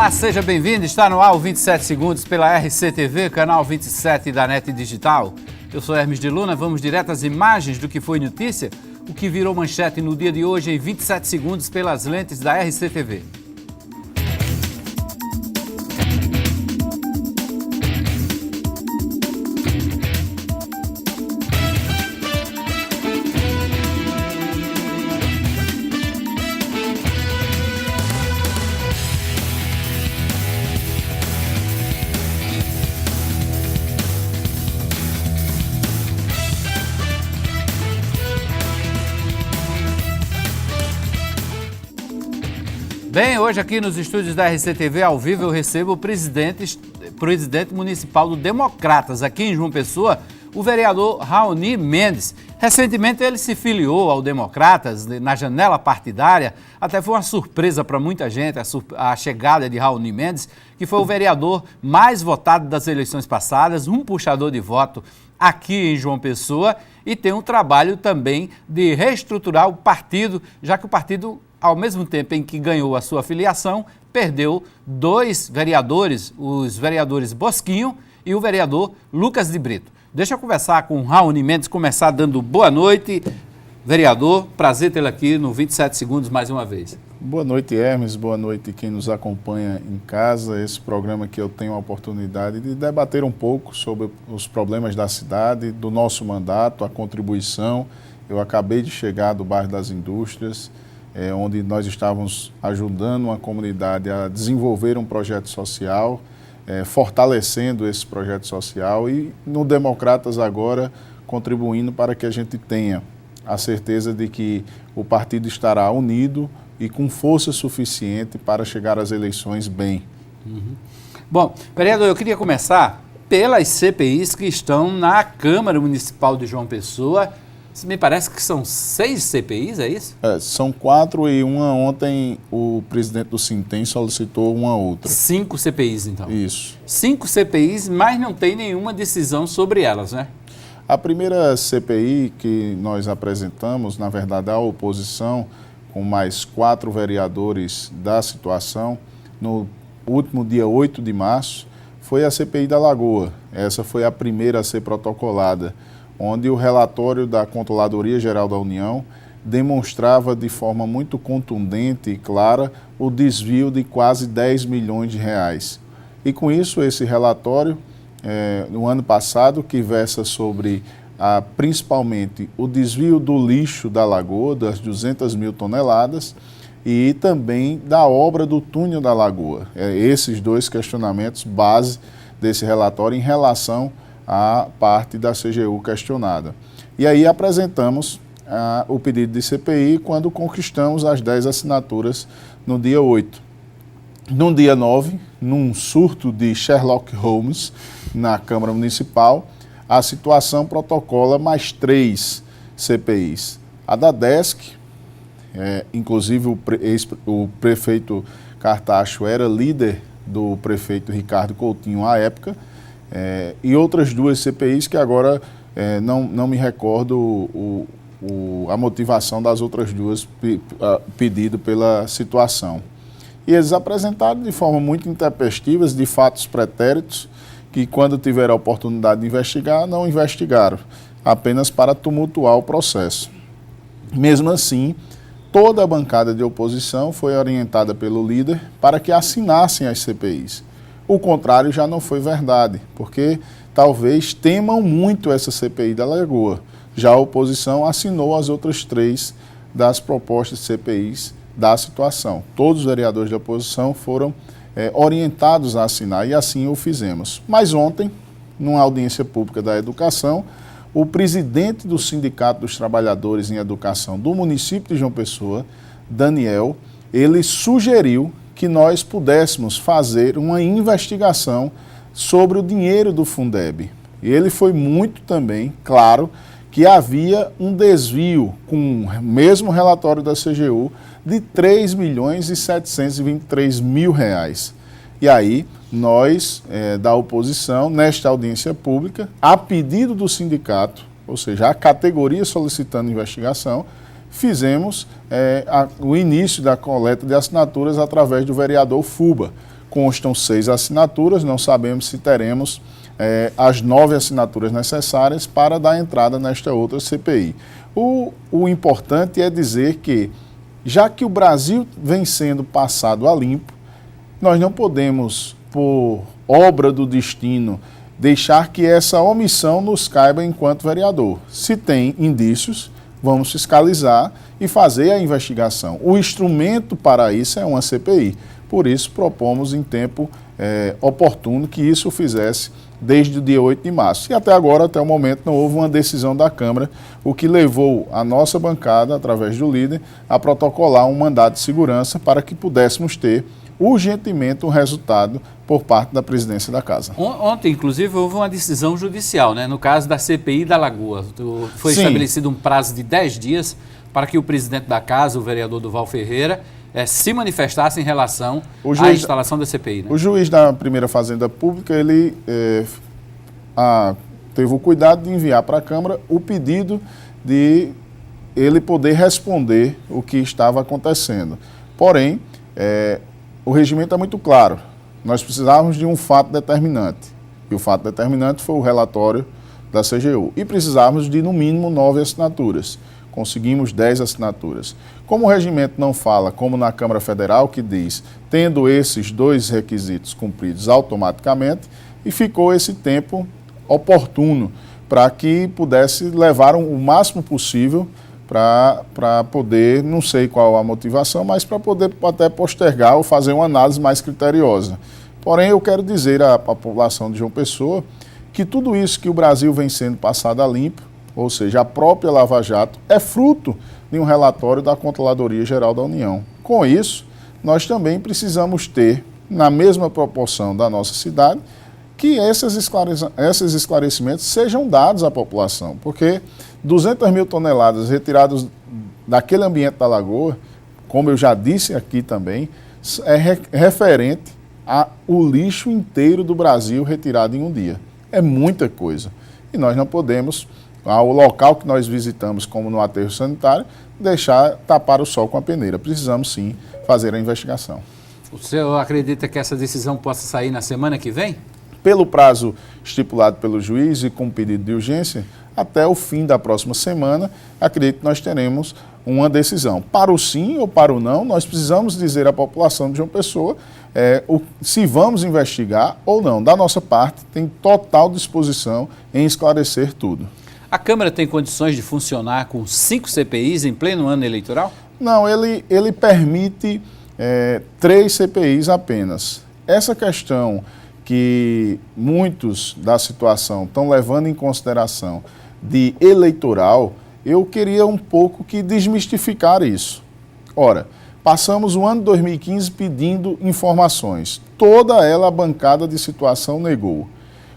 Olá, seja bem-vindo. Está no ar o 27 Segundos pela RCTV, canal 27 da NET Digital. Eu sou Hermes de Luna, vamos direto às imagens do que foi notícia, o que virou manchete no dia de hoje em 27 segundos pelas lentes da RCTV. Bem, hoje aqui nos estúdios da RCTV ao vivo eu recebo o presidente municipal do Democratas aqui em João Pessoa, o vereador Raoni Mendes. Recentemente ele se filiou ao Democratas na janela partidária, até foi uma surpresa para muita gente a chegada de Raoni Mendes, que foi o vereador mais votado das eleições passadas, um puxador de voto aqui em João Pessoa e tem um trabalho também de reestruturar o partido, já que o partido, ao mesmo tempo em que ganhou a sua filiação, perdeu dois vereadores, os vereadores Bosquinho e o vereador Lucas de Brito. Deixa eu conversar com o Raoni Mendes, começar dando boa noite. Vereador, prazer tê-lo aqui no 27 Segundos mais uma vez. Boa noite, Hermes, boa noite quem nos acompanha em casa. Esse programa que eu tenho a oportunidade de debater um pouco sobre os problemas da cidade, do nosso mandato, a contribuição. Eu acabei de chegar do bairro das Indústrias, onde nós estávamos ajudando uma comunidade a desenvolver um projeto social, fortalecendo esse projeto social e no Democratas agora contribuindo para que a gente tenha a certeza de que o partido estará unido e com força suficiente para chegar às eleições bem. Bom, vereador, eu queria começar pelas CPIs que estão na Câmara Municipal de João Pessoa. Me parece que são 6 CPIs, é isso? São 4 e uma ontem o presidente do Sintem solicitou uma outra. 5 CPIs, então? Isso. 5 CPIs, mas não tem nenhuma decisão sobre elas, né? A primeira CPI que nós apresentamos, na verdade, a oposição, com mais 4 vereadores da situação, no último dia 8 de março, foi a CPI da Lagoa. Essa foi a primeira a ser protocolada, onde o relatório da Controladoria Geral da União demonstrava de forma muito contundente e clara o desvio de quase 10 milhões de reais. E com isso, esse relatório, no ano passado, que versa sobre principalmente o desvio do lixo da Lagoa, das 200 mil toneladas, e também da obra do túnel da Lagoa. Esses 2 questionamentos base desse relatório em relação a parte da CGU questionada. E aí apresentamos o pedido de CPI quando conquistamos as 10 assinaturas no dia 8. No dia 9, num surto de Sherlock Holmes na Câmara Municipal, a situação protocola mais 3 CPIs. A da DESC, inclusive o prefeito Cartacho era líder do prefeito Ricardo Coutinho à época, e outras 2 CPIs que agora não me recordo a motivação das outras 2 pedido pela situação. E eles apresentaram de forma muito intempestiva de fatos pretéritos que quando tiveram a oportunidade de investigar, não investigaram, apenas para tumultuar o processo. Mesmo assim, toda a bancada de oposição foi orientada pelo líder para que assinassem as CPIs. O contrário já não foi verdade, porque talvez temam muito essa CPI da Lagoa. Já a oposição assinou as outras 3 das propostas de CPIs da situação. Todos os vereadores da oposição foram orientados a assinar e assim o fizemos. Mas ontem, numa audiência pública da educação, o presidente do Sindicato dos Trabalhadores em Educação do município de João Pessoa, Daniel, ele sugeriu que nós pudéssemos fazer uma investigação sobre o dinheiro do Fundeb. E ele foi muito também claro que havia um desvio, com o mesmo relatório da CGU, de 3 milhões e 723 mil reais. E aí, nós, da oposição, nesta audiência pública, a pedido do sindicato, ou seja, a categoria solicitando investigação, fizemos o início da coleta de assinaturas através do vereador Fuba, constam 6 assinaturas, não sabemos se teremos as 9 assinaturas necessárias para dar entrada nesta outra CPI. O importante é dizer que, já que o Brasil vem sendo passado a limpo, nós não podemos, por obra do destino, deixar que essa omissão nos caiba enquanto vereador. Se tem indícios, vamos fiscalizar e fazer a investigação. O instrumento para isso é uma CPI. Por isso, propomos em tempo oportuno que isso o fizesse desde o dia 8 de março. E até agora, até o momento, não houve uma decisão da Câmara, o que levou a nossa bancada, através do líder, a protocolar um mandado de segurança para que pudéssemos ter urgentemente um resultado por parte da presidência da Casa. Ontem, inclusive, houve uma decisão judicial, né? No caso da CPI da Lagoa. Foi estabelecido um prazo de 10 dias para que o presidente da Casa, o vereador Duval Ferreira, se manifestasse em relação à instalação da CPI. Né? O juiz da primeira Fazenda Pública, ele teve o cuidado de enviar para a Câmara o pedido de ele poder responder o que estava acontecendo. Porém, o regimento é muito claro. Nós precisávamos de um fato determinante. E o fato determinante foi o relatório da CGU. E precisávamos de, no mínimo, 9 assinaturas. Conseguimos 10 assinaturas. Como o regimento não fala, como na Câmara Federal, que diz, tendo esses 2 requisitos cumpridos automaticamente, e ficou esse tempo oportuno para que pudesse levar o máximo possível para poder, não sei qual a motivação, mas para poder até postergar ou fazer uma análise mais criteriosa. Porém, eu quero dizer à população de João Pessoa que tudo isso que o Brasil vem sendo passado a limpo, ou seja, a própria Lava Jato, é fruto de um relatório da Controladoria Geral da União. Com isso, nós também precisamos ter, na mesma proporção da nossa cidade, que esses esclarecimentos sejam dados à população, porque 200 mil toneladas retiradas daquele ambiente da Lagoa, como eu já disse aqui também, é referente ao lixo inteiro do Brasil retirado em um dia. É muita coisa. E nós não podemos, ao local que nós visitamos, como no aterro sanitário, deixar tapar o sol com a peneira. Precisamos sim fazer a investigação. O senhor acredita que essa decisão possa sair na semana que vem? Pelo prazo estipulado pelo juiz e com pedido de urgência, até o fim da próxima semana, acredito que nós teremos uma decisão. Para o sim ou para o não, nós precisamos dizer à população de João Pessoa se vamos investigar ou não. Da nossa parte, tem total disposição em esclarecer tudo. A Câmara tem condições de funcionar com 5 CPIs em pleno ano eleitoral? Não, ele permite 3 CPIs apenas. Essa questão que muitos da situação estão levando em consideração de eleitoral, eu queria um pouco que desmistificar isso. Ora, passamos o ano de 2015 pedindo informações. Toda ela a bancada de situação negou.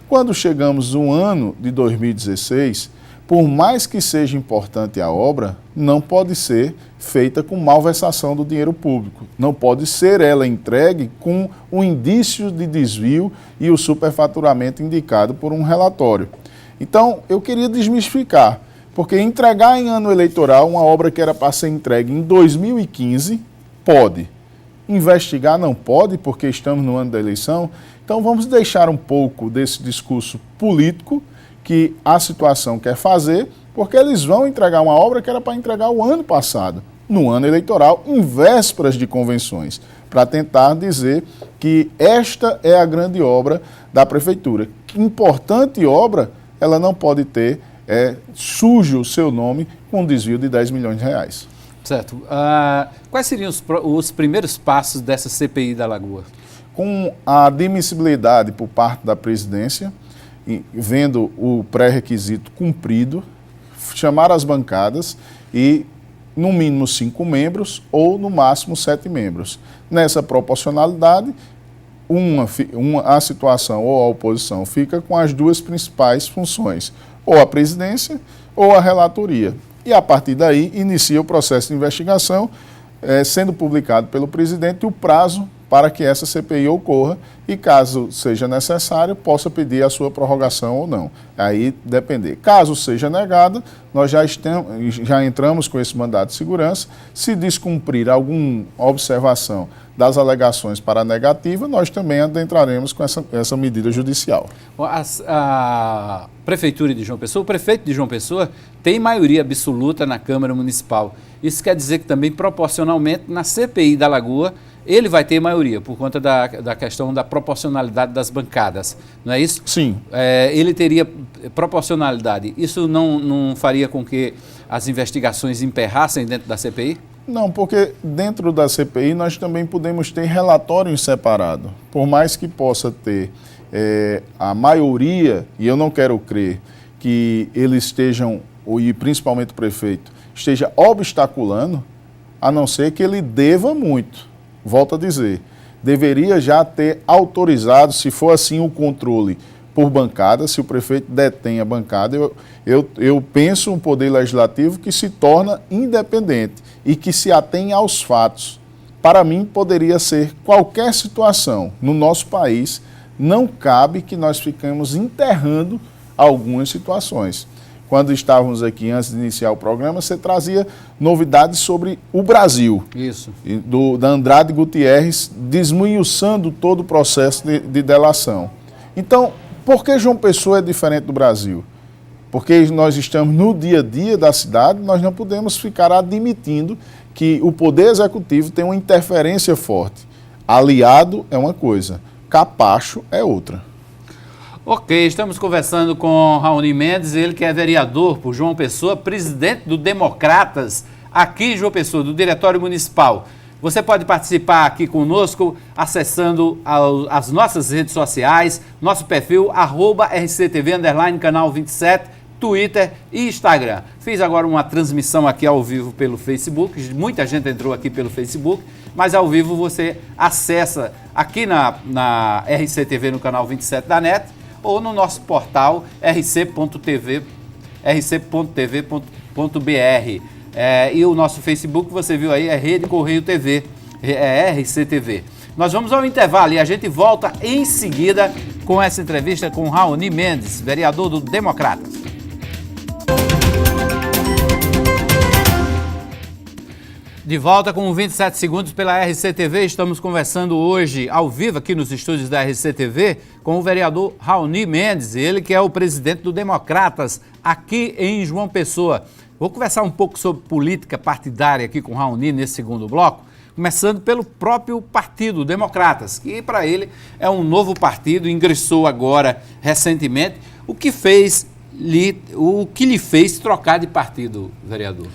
Quando chegamos no ano de 2016, por mais que seja importante a obra, não pode ser feita com malversação do dinheiro público. Não pode ser ela entregue com o indício de desvio e o superfaturamento indicado por um relatório. Então, eu queria desmistificar, porque entregar em ano eleitoral uma obra que era para ser entregue em 2015, pode. Investigar não pode, porque estamos no ano da eleição. Então, vamos deixar um pouco desse discurso político que a situação quer fazer, porque eles vão entregar uma obra que era para entregar o ano passado, no ano eleitoral, em vésperas de convenções, para tentar dizer que esta é a grande obra da Prefeitura. Que importante obra, ela não pode ter sujo o seu nome com um desvio de 10 milhões de reais. Certo. Quais seriam os primeiros passos dessa CPI da Lagoa? Com a admissibilidade por parte da presidência, vendo o pré-requisito cumprido, chamar as bancadas e, no mínimo, 5 membros ou, no máximo, 7 membros. Nessa proporcionalidade, a situação ou a oposição fica com as 2 principais funções, ou a presidência ou a relatoria. E, a partir daí, inicia o processo de investigação, sendo publicado pelo presidente o prazo para que essa CPI ocorra, e, caso seja necessário, possa pedir a sua prorrogação ou não. Aí depender. Caso seja negada, nós já entramos com esse mandado de segurança. Se descumprir alguma observação das alegações para a negativa, nós também adentraremos com essa medida judicial. A Prefeitura de João Pessoa, o prefeito de João Pessoa tem maioria absoluta na Câmara Municipal. Isso quer dizer que também, proporcionalmente, na CPI da Lagoa, ele vai ter maioria, por conta da questão da proporcionalidade das bancadas, não é isso? Sim. Ele teria proporcionalidade. Isso não faria com que as investigações emperrassem dentro da CPI? Não, porque dentro da CPI nós também podemos ter relatório em separado. Por mais que possa ter a maioria, e eu não quero crer que eles estejam, e principalmente o prefeito, esteja obstaculando, a não ser que ele deva muito. Volto a dizer, deveria já ter autorizado, se for assim, o controle por bancada, se o prefeito detém a bancada, eu penso um poder legislativo que se torna independente e que se atém aos fatos. Para mim, poderia ser qualquer situação no nosso país, não cabe que nós fiquemos enterrando algumas situações. Quando estávamos aqui, antes de iniciar o programa, você trazia novidades sobre o Brasil. Isso. Da Andrade Gutierrez, desmiuçando todo o processo de delação. Então, por que João Pessoa é diferente do Brasil? Porque nós estamos no dia a dia da cidade, nós não podemos ficar admitindo que o Poder Executivo tem uma interferência forte. Aliado é uma coisa, capacho é outra. Ok, estamos conversando com Raoni Mendes, ele que é vereador por João Pessoa, presidente do Democratas aqui em João Pessoa, do Diretório Municipal. Você pode participar aqui conosco acessando as nossas redes sociais, nosso perfil, @RCTV, canal 27, Twitter e Instagram. Fiz agora uma transmissão aqui ao vivo pelo Facebook, muita gente entrou aqui pelo Facebook, mas ao vivo você acessa aqui na RCTV no canal 27 da NET, ou no nosso portal rc.tv.br. E o nosso Facebook, você viu aí, é Rede Correio TV, é RCTV. Nós vamos ao intervalo e a gente volta em seguida com essa entrevista com Raoni Mendes, vereador do Democratas. De volta com 27 segundos pela RCTV, estamos conversando hoje ao vivo aqui nos estúdios da RCTV com o vereador Raoni Mendes, ele que é o presidente do Democratas aqui em João Pessoa. Vou conversar um pouco sobre política partidária aqui com o Raoni nesse segundo bloco, começando pelo próprio partido Democratas, que para ele é um novo partido, ingressou agora recentemente. O que lhe fez trocar de partido, vereador?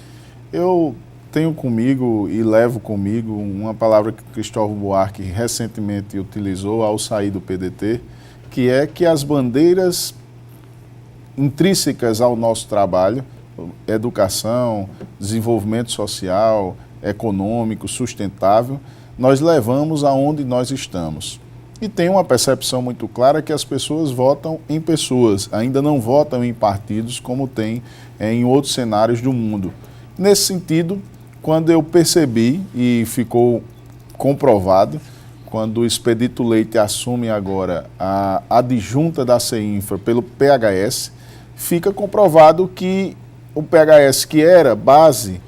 Eu tenho comigo e levo comigo uma palavra que Cristóvão Buarque recentemente utilizou ao sair do PDT, que é que as bandeiras intrínsecas ao nosso trabalho, educação, desenvolvimento social, econômico, sustentável, nós levamos aonde nós estamos. E tem uma percepção muito clara que as pessoas votam em pessoas, ainda não votam em partidos como tem em outros cenários do mundo. Nesse sentido, quando eu percebi, e ficou comprovado, quando o Expedito Leite assume agora a adjunta da CEINFRA pelo PHS, fica comprovado que o PHS, que era base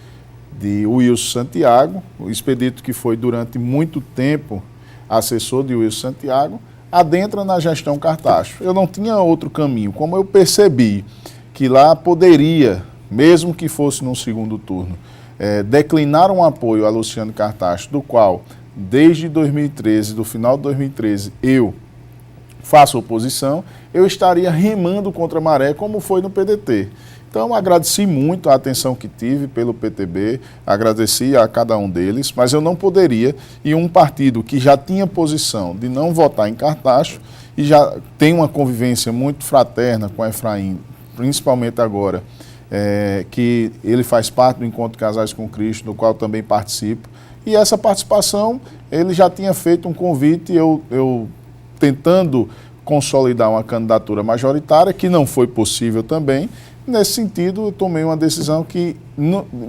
de Wilson Santiago, o Expedito que foi durante muito tempo assessor de Wilson Santiago, adentra na gestão Cartacho. Eu não tinha outro caminho. Como eu percebi que lá poderia, mesmo que fosse no segundo turno, declinar um apoio a Luciano Cartacho, do qual, desde 2013, do final de 2013, eu faço oposição, eu estaria remando contra a maré, como foi no PDT. Então, agradeci muito a atenção que tive pelo PTB, agradeci a cada um deles, mas eu não poderia, e um partido que já tinha posição de não votar em Cartacho, e já tem uma convivência muito fraterna com Efraim, principalmente agora, que ele faz parte do Encontro de Casais com Cristo, do qual também participo, e essa participação, ele já tinha feito um convite, eu tentando consolidar uma candidatura majoritária, que não foi possível também. Nesse sentido, eu tomei uma decisão que,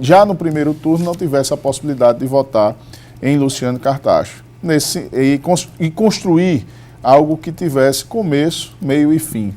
já no primeiro turno, não tivesse a possibilidade de votar em Luciano Cartacho. E construir algo que tivesse começo, meio e fim.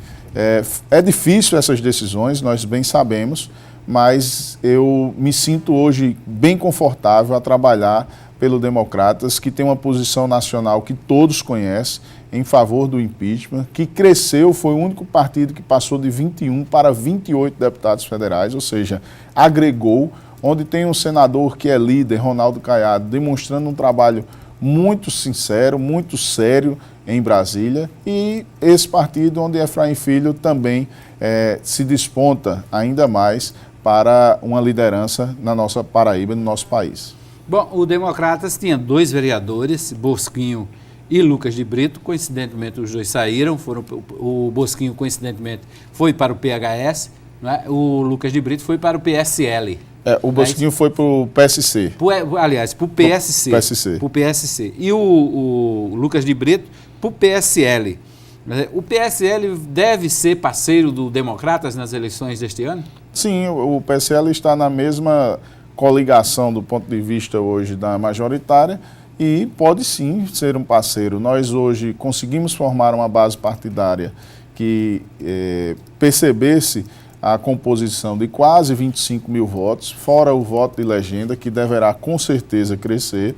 É difícil essas decisões, nós bem sabemos, mas eu me sinto hoje bem confortável a trabalhar pelo Democratas, que tem uma posição nacional que todos conhecem, em favor do impeachment, que cresceu, foi o único partido que passou de 21 para 28 deputados federais, ou seja, agregou, onde tem um senador que é líder, Ronaldo Caiado, demonstrando um trabalho muito sincero, muito sério em Brasília, e esse partido onde Efraim Filho também se desponta ainda mais para uma liderança na nossa Paraíba, no nosso país. Bom, o Democratas tinha 2 vereadores, Bosquinho e Lucas de Brito. Coincidentemente, os dois saíram. O Bosquinho, coincidentemente, foi para o PHS, não é? O Lucas de Brito foi para o PSL. O Bosquinho foi para o PSC. Aliás, para o PSC. Para o PSC. E o Lucas de Brito para o PSL. O PSL deve ser parceiro do Democratas nas eleições deste ano? Sim, o PSL está na mesma coligação do ponto de vista hoje da majoritária e pode sim ser um parceiro. Nós hoje conseguimos formar uma base partidária que percebesse a composição de quase 25 mil votos, fora o voto de legenda, que deverá com certeza crescer,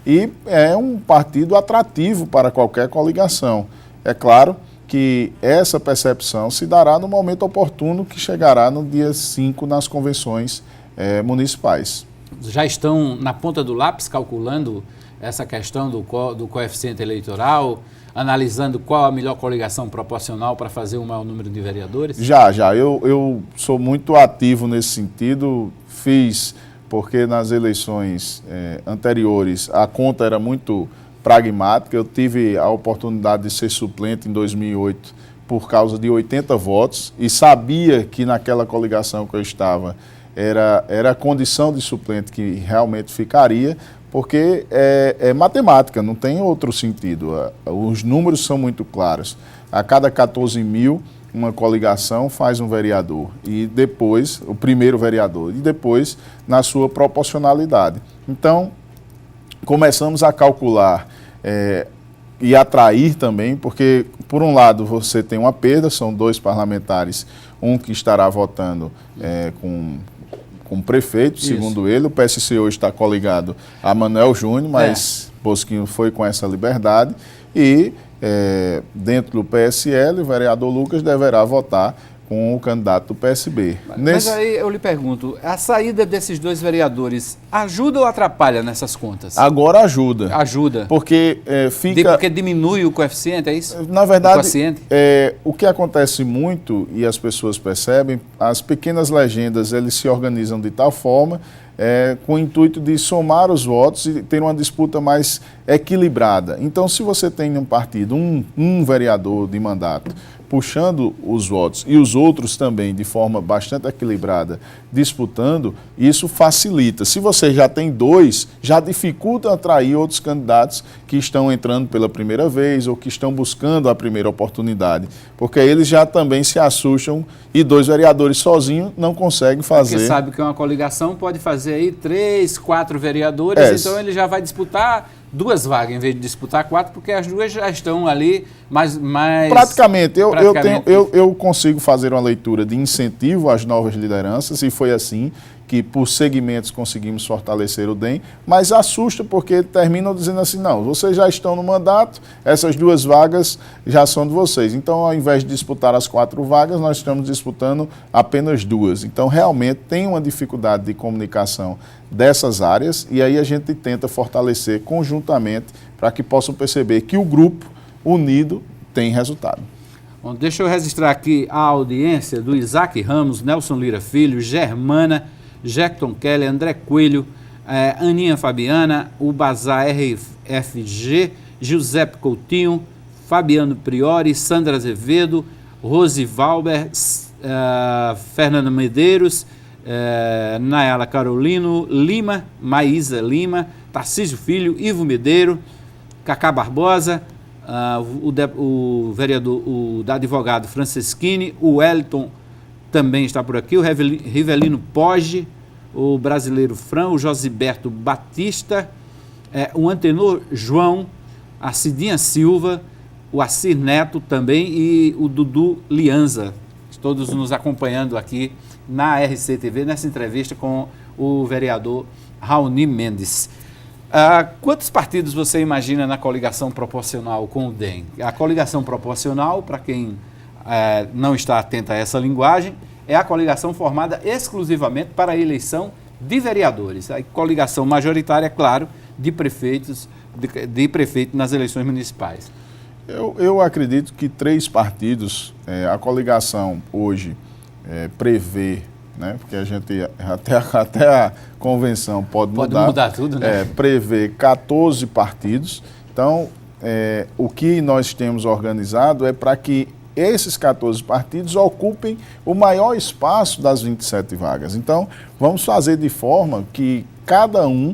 e é um partido atrativo para qualquer coligação. É claro que essa percepção se dará no momento oportuno, que chegará no dia 5 nas convenções municipais. Já estão na ponta do lápis calculando essa questão do coeficiente eleitoral, analisando qual a melhor coligação proporcional para fazer o maior número de vereadores? Já. Eu sou muito ativo nesse sentido, fiz, porque nas eleições anteriores a conta era muito pragmática. Eu tive a oportunidade de ser suplente em 2008 por causa de 80 votos e sabia que naquela coligação que eu estava era a condição de suplente que realmente ficaria, porque é matemática, não tem outro sentido. Os números são muito claros. A cada 14 mil, uma coligação faz um vereador, e depois, o primeiro vereador, e depois na sua proporcionalidade. Então, começamos a calcular e atrair também, porque, por um lado, você tem uma perda, são 2 parlamentares, um que estará votando com prefeito, isso, segundo ele. O PSC hoje está coligado a Manuel Júnior, mas Bosquinho foi com essa liberdade. E dentro do PSL, o vereador Lucas deverá votar com o candidato do PSB. Mas aí eu lhe pergunto, a saída desses 2 vereadores ajuda ou atrapalha nessas contas? Agora ajuda. Ajuda. Porque Porque diminui o coeficiente, é isso? Na verdade, o que acontece muito, e as pessoas percebem, as pequenas legendas, eles se organizam de tal forma, com o intuito de somar os votos e ter uma disputa mais equilibrada. Então, se você tem um partido, um vereador de mandato, puxando os votos e os outros também de forma bastante equilibrada disputando, isso facilita. Se você já tem 2, já dificulta atrair outros candidatos que estão entrando pela primeira vez ou que estão buscando a primeira oportunidade, porque eles já também se assustam e 2 vereadores sozinhos não conseguem fazer. Porque sabe que uma coligação pode fazer aí 3, 4 vereadores, então ele já vai disputar 2 vagas em vez de disputar 4, porque as 2 já estão ali mais praticamente, eu consigo fazer uma leitura de incentivo às novas lideranças, e foi assim que por segmentos conseguimos fortalecer o DEM, mas assusta porque terminam dizendo assim, não, vocês já estão no mandato, essas 2 vagas já são de vocês. Então, ao invés de disputar as 4 vagas, nós estamos disputando apenas 2. Então, realmente tem uma dificuldade de comunicação dessas áreas, e aí a gente tenta fortalecer conjuntamente para que possam perceber que o grupo unido tem resultado. Bom, deixa eu registrar aqui a audiência do Isaac Ramos, Nelson Lira Filho, Germana, Jackton Kelly, André Coelho, Aninha Fabiana, o Bazar RFG, Giuseppe Coutinho, Fabiano Priori, Sandra Azevedo, Rose Valber, Fernanda Medeiros, Nayala Carolino Lima, Maísa Lima, Tarcísio Filho, Ivo Medeiro, Cacá Barbosa, o vereador, o advogado Franceschini, o Wellington também está por aqui, o Rivelino Poggi, o brasileiro Fran, o Josiberto Batista, o Antenor João, a Cidinha Silva, o Assir Neto também e o Dudu Lianza, todos nos acompanhando aqui na RCTV, nessa entrevista com o vereador Raoni Mendes. Quantos partidos você imagina na coligação proporcional com o DEM? A coligação proporcional, para quem não está atento a essa linguagem, é a coligação formada exclusivamente para a eleição de vereadores. A coligação majoritária, claro, de prefeitos, de prefeito nas eleições municipais. Eu acredito que 3 partidos, a coligação hoje prevê, né, porque a gente até a convenção pode mudar tudo, né? Prevê 14 partidos. Então, o que nós temos organizado é para que esses 14 partidos ocupem o maior espaço das 27 vagas. Então, vamos fazer de forma que cada um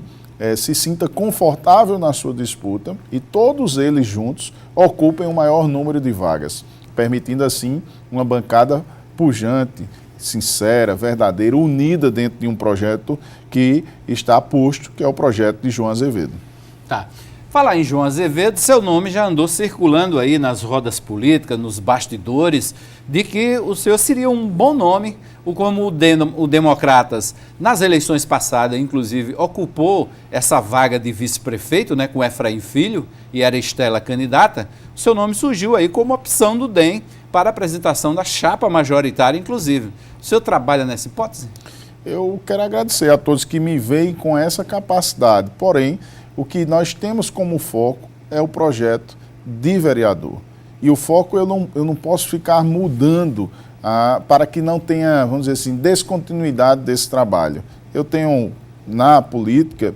se sinta confortável na sua disputa e todos eles juntos ocupem o maior número de vagas, permitindo assim uma bancada pujante, sincera, verdadeira, unida dentro de um projeto que está posto, que é o projeto de João Azevedo. Tá. Falar em João Azevedo, seu nome já andou circulando aí nas rodas políticas, nos bastidores, de que o senhor seria um bom nome, como o Democratas, nas eleições passadas, inclusive, ocupou essa vaga de vice-prefeito, né, com Efraim Filho, e era Estela candidata. O seu nome surgiu aí como opção do DEM para a apresentação da chapa majoritária, inclusive. O senhor trabalha nessa hipótese? Eu quero agradecer a todos que me veem com essa capacidade, porém, o que nós temos como foco é o projeto de vereador. E o foco eu não posso ficar mudando para que não tenha, vamos dizer assim, descontinuidade desse trabalho. Eu tenho, na política,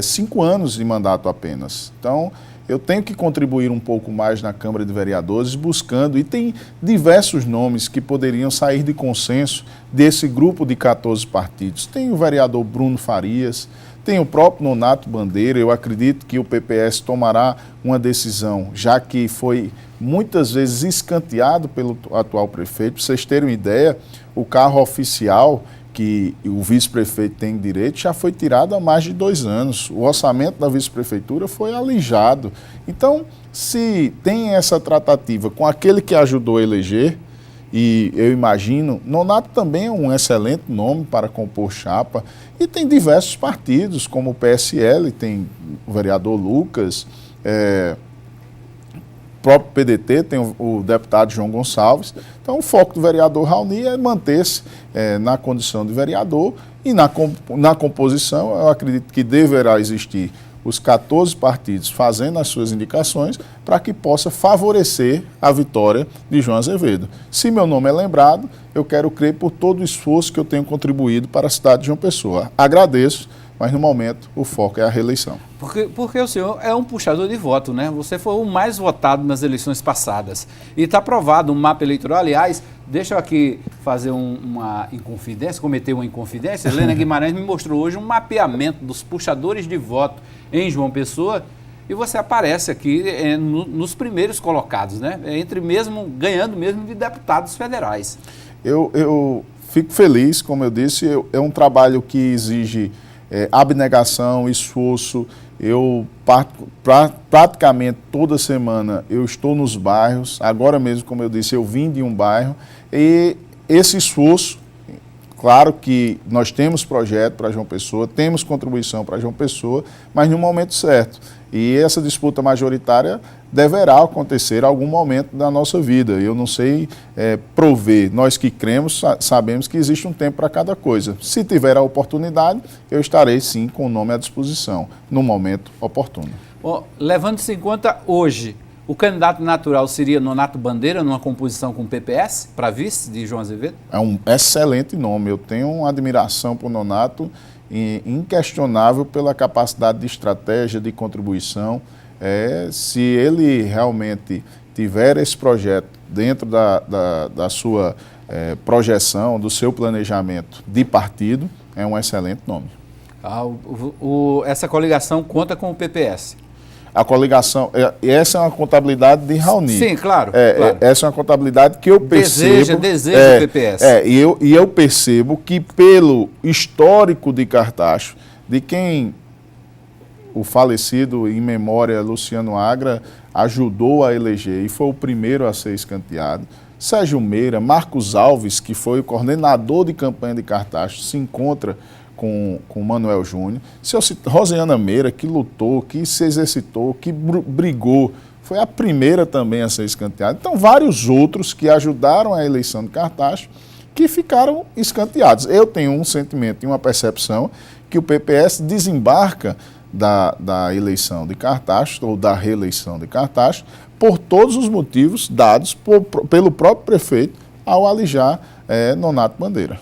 5 anos de mandato apenas. Então, eu tenho que contribuir um pouco mais na Câmara de Vereadores, buscando, e tem diversos nomes que poderiam sair de consenso desse grupo de 14 partidos. Tem o vereador Bruno Farias, tem o próprio Nonato Bandeira. Eu acredito que o PPS tomará uma decisão, já que foi muitas vezes escanteado pelo atual prefeito. Para vocês terem uma ideia, o carro oficial que o vice-prefeito tem direito já foi tirado há mais de 2 anos. O orçamento da vice-prefeitura foi alijado. Então, se tem essa tratativa com aquele que ajudou a eleger, e eu imagino, Nonato também é um excelente nome para compor chapa, e tem diversos partidos, como o PSL, tem o vereador Lucas, o próprio PDT tem o deputado João Gonçalves. Então, o foco do vereador Raoni é manter-se na condição de vereador, e na composição, eu acredito que deverá existir os 14 partidos fazendo as suas indicações para que possa favorecer a vitória de João Azevedo. Se meu nome é lembrado, eu quero crer por todo o esforço que eu tenho contribuído para a cidade de João Pessoa. Agradeço, mas no momento o foco é a reeleição. Porque o senhor é um puxador de voto, né? Você foi o mais votado nas eleições passadas. E está aprovado um mapa eleitoral. Aliás, deixa eu aqui fazer uma inconfidência, cometer uma inconfidência. Helena Guimarães me mostrou hoje um mapeamento dos puxadores de voto em João Pessoa, e você aparece aqui nos primeiros colocados, né? Ganhando mesmo de deputados federais. Eu fico feliz, como eu disse, é um trabalho que exige abnegação, esforço. Eu praticamente toda semana eu estou nos bairros. Agora mesmo, como eu disse, eu vim de um bairro, e esse esforço, claro que nós temos projeto para João Pessoa, temos contribuição para João Pessoa, mas no momento certo. E essa disputa majoritária deverá acontecer em algum momento da nossa vida. Eu não sei prover. Nós que cremos, sabemos que existe um tempo para cada coisa. Se tiver a oportunidade, eu estarei sim com o nome à disposição, no momento oportuno. Bom, levando-se em conta hoje, o candidato natural seria Nonato Bandeira, numa composição com o PPS, para vice de João Azevedo? É um excelente nome. Eu tenho uma admiração por Nonato, inquestionável pela capacidade de estratégia, de contribuição. Se ele realmente tiver esse projeto dentro da sua projeção, do seu planejamento de partido, é um excelente nome. Essa coligação conta com o PPS? A coligação, essa é uma contabilidade de Raoni. Sim, claro, claro. Essa é uma contabilidade que eu percebo. Deseja o PPS. E eu percebo que pelo histórico de Cartacho, de quem o falecido em memória Luciano Agra ajudou a eleger e foi o primeiro a ser escanteado. Sérgio Meira, Marcos Alves, que foi o coordenador de campanha de Cartaxo, se encontra com Manuel Júnior. Rosiana Meira, que lutou, que se exercitou, que brigou, foi a primeira também a ser escanteada. Então, vários outros que ajudaram a eleição de Cartaxo que ficaram escanteados. Eu tenho um sentimento e uma percepção que o PPS desembarca da eleição de Cartaxo, ou da reeleição de Cartaxo, por todos os motivos dados pelo próprio prefeito ao alijar Nonato Bandeira.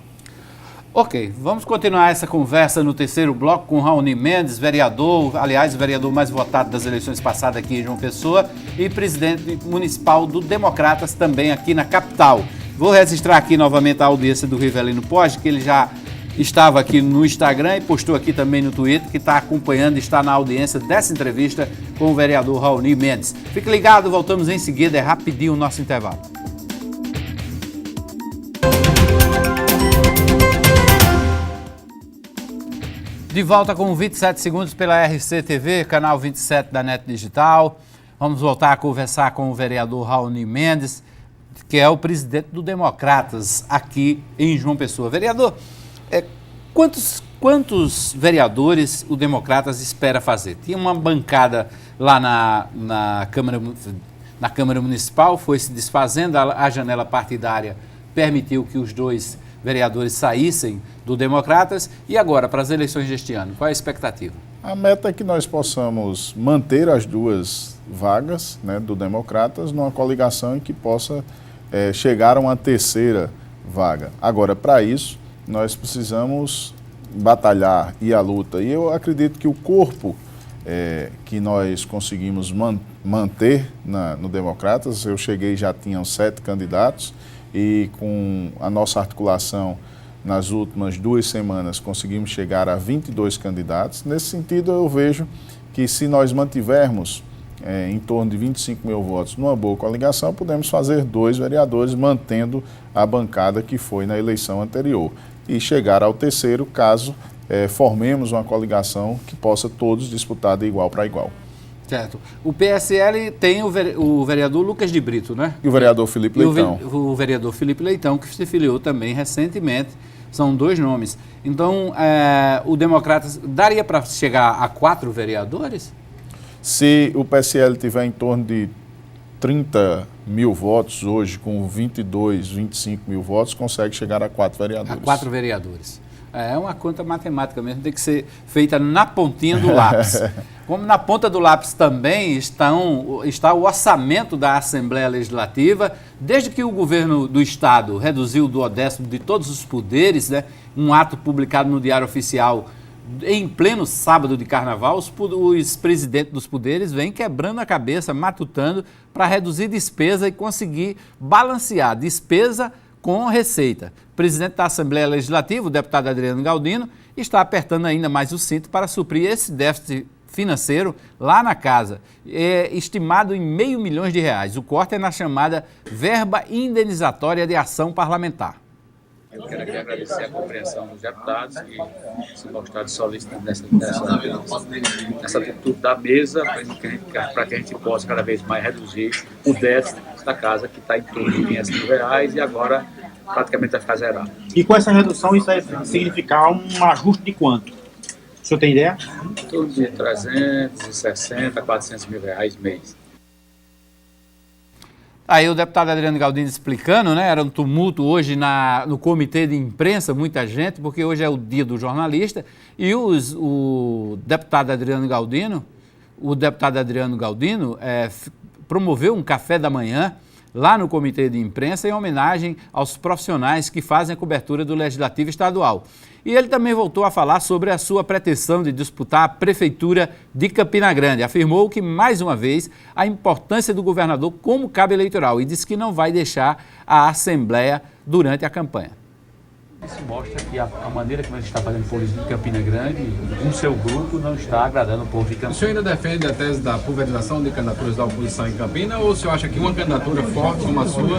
Ok, vamos continuar essa conversa no terceiro bloco com Raoni Mendes, vereador, aliás, o vereador mais votado das eleições passadas aqui em João Pessoa e presidente municipal do Democratas também aqui na capital. Vou registrar aqui novamente a audiência do Rivelino Pós, que ele já estava aqui no Instagram e postou aqui também no Twitter, que está acompanhando e está na audiência dessa entrevista com o vereador Raoni Mendes. Fique ligado, voltamos em seguida, é rapidinho o nosso intervalo. De volta com 27 segundos pela RCTV, canal 27 da NET Digital. Vamos voltar a conversar com o vereador Raoni Mendes, que é o presidente do Democratas aqui em João Pessoa. Vereador, quantos vereadores o Democratas espera fazer? Tinha uma bancada lá na Câmara Municipal, foi se desfazendo, a janela partidária permitiu que os dois vereadores saíssem do Democratas. E agora, para as eleições deste ano, qual é a expectativa? A meta é que nós possamos manter as duas vagas, né, do Democratas numa coligação em que possa chegar a uma terceira vaga. Agora, para isso, nós precisamos batalhar e a luta. E eu acredito que o corpo que nós conseguimos manter no Democratas, eu cheguei já tinham 7 candidatos, e com a nossa articulação nas últimas 2 semanas conseguimos chegar a 22 candidatos. Nesse sentido, eu vejo que se nós mantivermos em torno de 25 mil votos numa boa coligação, podemos fazer 2 vereadores mantendo a bancada que foi na eleição anterior e chegar ao terceiro caso formemos uma coligação que possa todos disputar de igual para igual. Certo. O PSL tem o vereador Lucas de Brito, né? E o vereador Felipe Leitão. O vereador Felipe Leitão, que se filiou também recentemente. São 2 nomes. Então, o Democratas daria para chegar a 4 vereadores? Se o PSL tiver em torno de 30 mil votos hoje, com 22, 25 mil votos, consegue chegar a 4 vereadores. A 4 vereadores. É uma conta matemática mesmo, tem que ser feita na pontinha do lápis. Como na ponta do lápis também está o orçamento da Assembleia Legislativa, desde que o governo do Estado reduziu o 1/10 de todos os poderes, né, um ato publicado no Diário Oficial em pleno sábado de carnaval, os presidentes dos poderes vêm quebrando a cabeça, matutando para reduzir despesa e conseguir balancear despesa com receita. O presidente da Assembleia Legislativa, o deputado Adriano Galdino, está apertando ainda mais o cinto para suprir esse déficit financeiro lá na casa, estimado em R$500 milhões. O corte é na chamada verba indenizatória de ação parlamentar. Eu quero aqui agradecer a compreensão dos deputados que se mostraram solícitos nessa atitude da mesa para que a gente possa cada vez mais reduzir o déficit da casa, que está em torno de R$500 mil e agora praticamente vai ficar zerado. E com essa redução isso vai significar um ajuste de quanto? O senhor tem ideia? Em torno de 360 a R$400 mil mês. Aí o deputado Adriano Galdino explicando, né? Era um tumulto hoje no comitê de imprensa, muita gente, porque hoje é o dia do jornalista, e o deputado Adriano Galdino promoveu um café da manhã lá no comitê de imprensa em homenagem aos profissionais que fazem a cobertura do Legislativo Estadual. E ele também voltou a falar sobre a sua pretensão de disputar a Prefeitura de Campina Grande. Afirmou que, mais uma vez, a importância do governador como cabo eleitoral e disse que não vai deixar a Assembleia durante a campanha. Isso mostra que a maneira que você está fazendo política em Campina Grande, com seu grupo, não está agradando o povo de Campina. O senhor ainda defende a tese da pulverização de candidaturas da oposição em Campina, ou o senhor acha que uma candidatura forte como a sua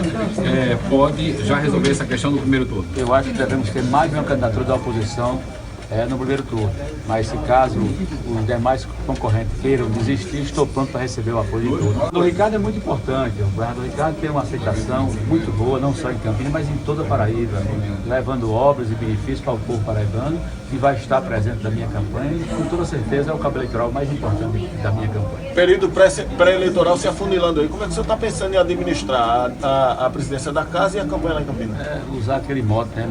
pode já resolver essa questão no primeiro turno? Eu acho que devemos ter mais de uma candidatura da oposição no primeiro turno. Mas se caso os demais concorrentes queiram desistir, estou pronto para receber o apoio de todos. O Ricardo é muito importante. O governador Ricardo tem uma aceitação muito boa, não só em Campinas, mas em toda a Paraíba, levando obras e benefícios para o povo paraibano, que vai estar presente na minha campanha e, com toda certeza, é o cabo eleitoral mais importante da minha campanha. Período pré-eleitoral se afunilando aí. Como é que você está pensando em administrar a presidência da casa e a campanha lá em Campinas? Usar aquele modo, né,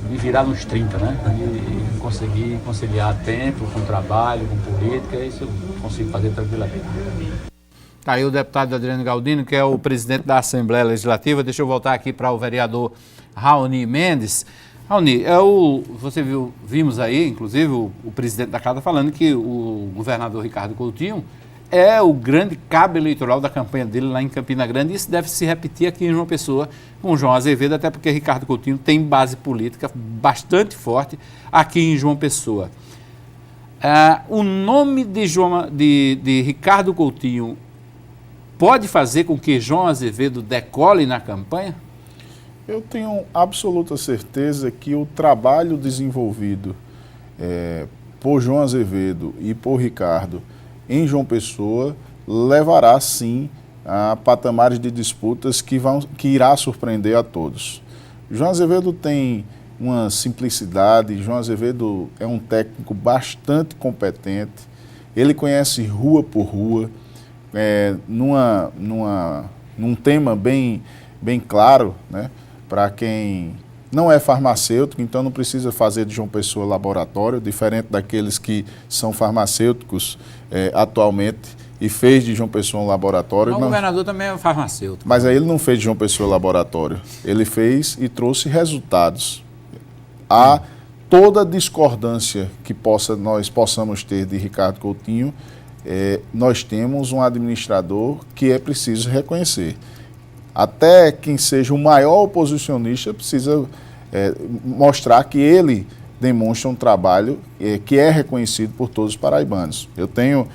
de virar nos 30, né, e conseguir conciliar tempo com trabalho, com política, isso eu consigo fazer tranquilamente. Tá aí o deputado Adriano Galdino, que é o presidente da Assembleia Legislativa. Deixa eu voltar aqui para o vereador Raoni Mendes. Raoni, vimos aí, inclusive, o presidente da casa falando que o governador Ricardo Coutinho é o grande cabo eleitoral da campanha dele lá em Campina Grande. Isso deve se repetir aqui em João Pessoa com João Azevedo, até porque Ricardo Coutinho tem base política bastante forte aqui em João Pessoa. O nome de Ricardo Coutinho pode fazer com que João Azevedo decole na campanha? Eu tenho absoluta certeza que o trabalho desenvolvido por João Azevedo e por Ricardo em João Pessoa levará sim a patamares de disputas que irá surpreender a todos. João Azevedo tem uma simplicidade, João Azevedo é um técnico bastante competente, ele conhece rua por rua, num tema bem claro, né? Para quem não é farmacêutico, então não precisa fazer de João Pessoa laboratório, diferente daqueles que são farmacêuticos atualmente e fez de João Pessoa um laboratório. O governador também é farmacêutico. Mas aí ele não fez de João Pessoa laboratório, ele fez e trouxe resultados. Há toda discordância que nós possamos ter de Ricardo Coutinho, nós temos um administrador que é preciso reconhecer. Até quem seja o maior oposicionista precisa mostrar que ele demonstra um trabalho que é reconhecido por todos os paraibanos. Eu tenho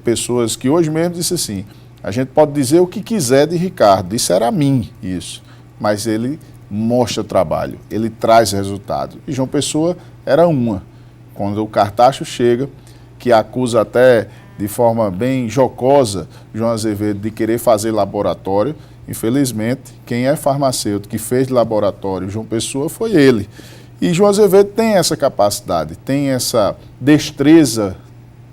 pessoas que hoje mesmo disseram assim, a gente pode dizer o que quiser de Ricardo, isso era a mim, isso, mas ele mostra trabalho, ele traz resultado. E João Pessoa era uma. Quando o Cartacho chega, que acusa até de forma bem jocosa João Azevedo de querer fazer laboratório, infelizmente, quem é farmacêutico que fez laboratório João Pessoa foi ele. E João Azevedo tem essa capacidade, tem essa destreza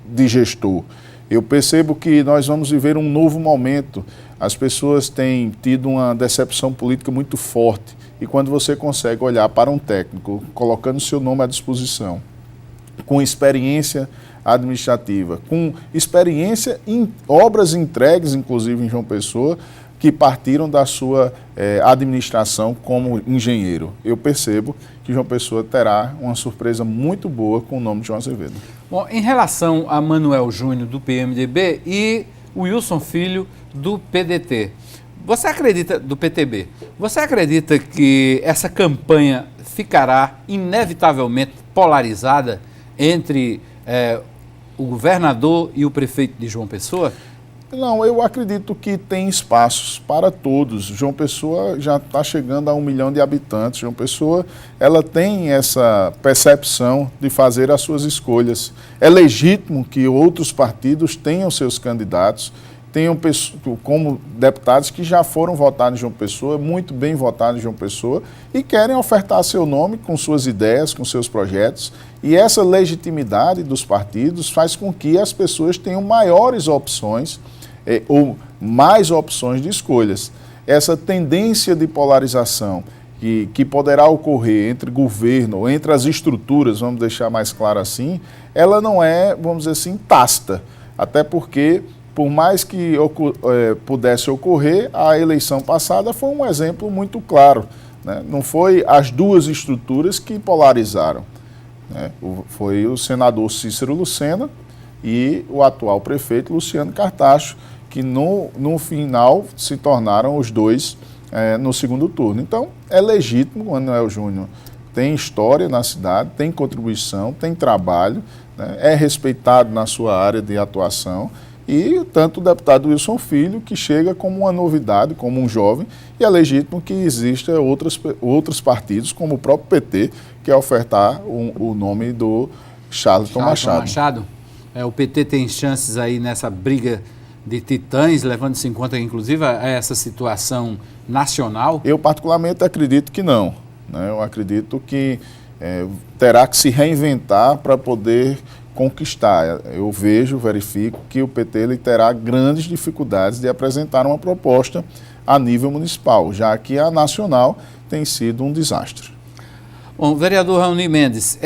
de gestor. Eu percebo que nós vamos viver um novo momento. As pessoas têm tido uma decepção política muito forte. E quando você consegue olhar para um técnico, colocando seu nome à disposição, com experiência administrativa, com experiência em obras entregues, inclusive em João Pessoa, que partiram da sua administração como engenheiro. Eu percebo que João Pessoa terá uma surpresa muito boa com o nome de João Azevedo. Bom, em relação a Manuel Júnior, do PMDB, e o Wilson Filho, do PDT, você acredita, do PTB, você acredita que essa campanha ficará inevitavelmente polarizada entre o governador e o prefeito de João Pessoa? Não, eu acredito que tem espaços para todos. João Pessoa já está chegando a 1 milhão de habitantes. João Pessoa, ela tem essa percepção de fazer as suas escolhas. É legítimo que outros partidos tenham seus candidatos, tenham como deputados que já foram votados em João Pessoa, muito bem votados em João Pessoa, e querem ofertar seu nome com suas ideias, com seus projetos. E essa legitimidade dos partidos faz com que as pessoas tenham maiores opções ou mais opções de escolhas. Essa tendência de polarização que poderá ocorrer entre governo, ou entre as estruturas, vamos deixar mais claro assim, ela não é, vamos dizer assim, tácita. Até porque, por mais que pudesse ocorrer, a eleição passada foi um exemplo muito claro, né? Não foi as duas estruturas que polarizaram, né? Foi o senador Cícero Lucena e o atual prefeito Luciano Cartacho, que no final se tornaram os dois no segundo turno. Então, é legítimo, o Manuel Júnior tem história na cidade, tem contribuição, tem trabalho, né? É respeitado na sua área de atuação E tanto o deputado Wilson Filho, que chega como uma novidade, como um jovem, e é legítimo que exista outros partidos, como o próprio PT, que é ofertar o nome do Charleton Machado. O PT tem chances aí nessa briga de titãs, levando-se em conta, inclusive, essa situação nacional? Eu, particularmente, acredito que não. Né? Eu acredito que terá que se reinventar para poder conquistar. Eu verifico que o PT ele terá grandes dificuldades de apresentar uma proposta a nível municipal, já que a nacional tem sido um desastre. Bom, vereador Raoni Mendes,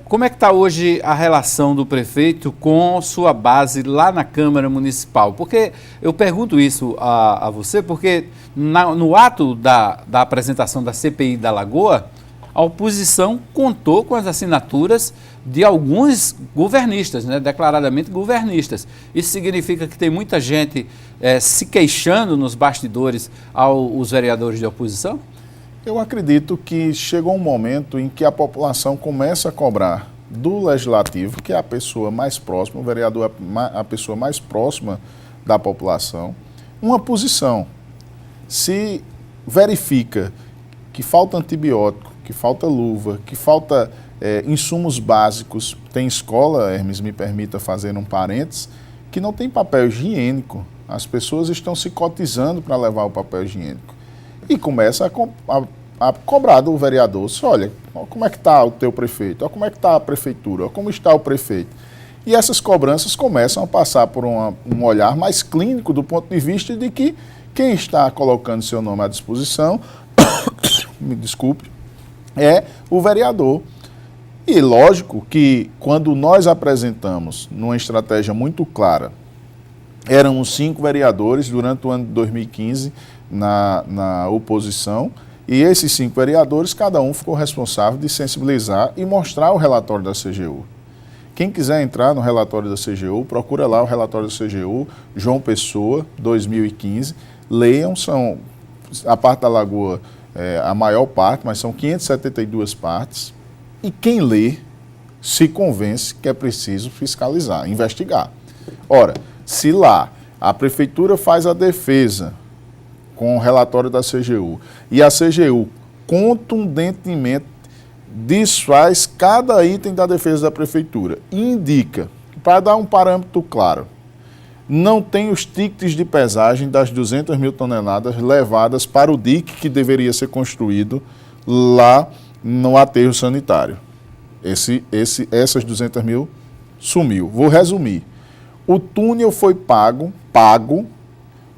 como é que está hoje a relação do prefeito com sua base lá na Câmara Municipal? Porque eu pergunto isso a você, porque no ato da apresentação da CPI da Lagoa, a oposição contou com as assinaturas de alguns governistas, né, declaradamente governistas. Isso significa que tem muita gente se queixando nos bastidores aos vereadores de oposição? Eu acredito que chegou um momento em que a população começa a cobrar do legislativo, que é a pessoa mais próxima, o vereador é a pessoa mais próxima da população, uma posição. Se verifica que falta antibiótico, que falta luva, que falta insumos básicos, tem escola, Hermes, me permita fazer um parênteses, que não tem papel higiênico. As pessoas estão se cotizando para levar o papel higiênico. E começa a cobrar do vereador, olha, como é que está o teu prefeito, olha como é que está a prefeitura, olha como está o prefeito. E essas cobranças começam a passar por um olhar mais clínico do ponto de vista de que quem está colocando seu nome à disposição, me desculpe, é o vereador. E lógico que quando nós apresentamos numa estratégia muito clara, éramos 5 vereadores durante o ano de 2015 na oposição, e esses 5 vereadores, cada um ficou responsável de sensibilizar e mostrar o relatório da CGU. Quem quiser entrar no relatório da CGU, procura lá o relatório da CGU, João Pessoa, 2015, leiam, são a parte da Lagoa, a maior parte, mas são 572 partes, e quem lê se convence que é preciso fiscalizar, investigar. Ora, se lá a prefeitura faz a defesa com o relatório da CGU e a CGU contundentemente desfaz cada item da defesa da prefeitura e indica, para dar um parâmetro claro, não tem os tickets de pesagem das 200 mil toneladas levadas para o dique que deveria ser construído lá no aterro sanitário. Essas 200 mil sumiu. Vou resumir. O túnel foi pago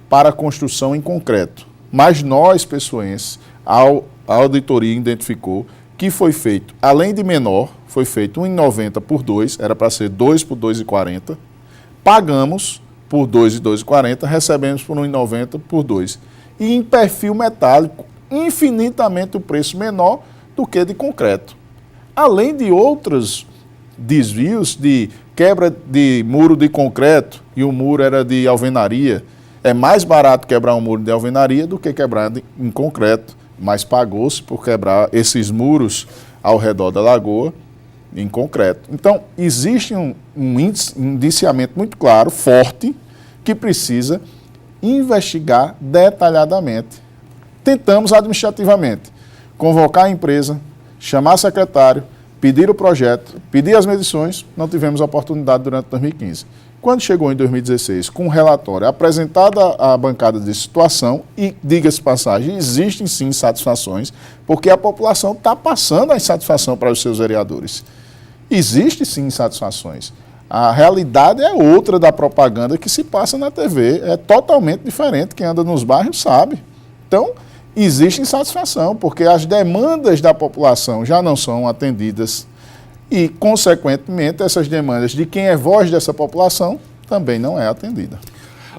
para a construção em concreto. Mas nós, pessoenses, a auditoria identificou que foi feito, além de menor, foi feito 1,90 por 2, era para ser 2 por 2,40. Pagamos por 2 e 2,40, recebemos por 1,90 por 2. E em perfil metálico, infinitamente o preço menor do que de concreto. Além de outros desvios de quebra de muro de concreto, e o muro era de alvenaria. É mais barato quebrar um muro de alvenaria do que quebrar em concreto, mas pagou-se por quebrar esses muros ao redor da lagoa em concreto. Então, existe um indiciamento muito claro, forte, que precisa investigar detalhadamente. Tentamos administrativamente convocar a empresa, chamar secretário, pedir o projeto, pedir as medições, não tivemos oportunidade durante 2015. Quando chegou em 2016, com um relatório apresentado à bancada de situação, e, diga-se passagem, existem sim insatisfações, porque a população está passando a insatisfação para os seus vereadores. Existem sim insatisfações. A realidade é outra da propaganda que se passa na TV, é totalmente diferente, quem anda nos bairros sabe. Então, existe insatisfação, porque as demandas da população já não são atendidas e, consequentemente, essas demandas de quem é voz dessa população também não é atendida.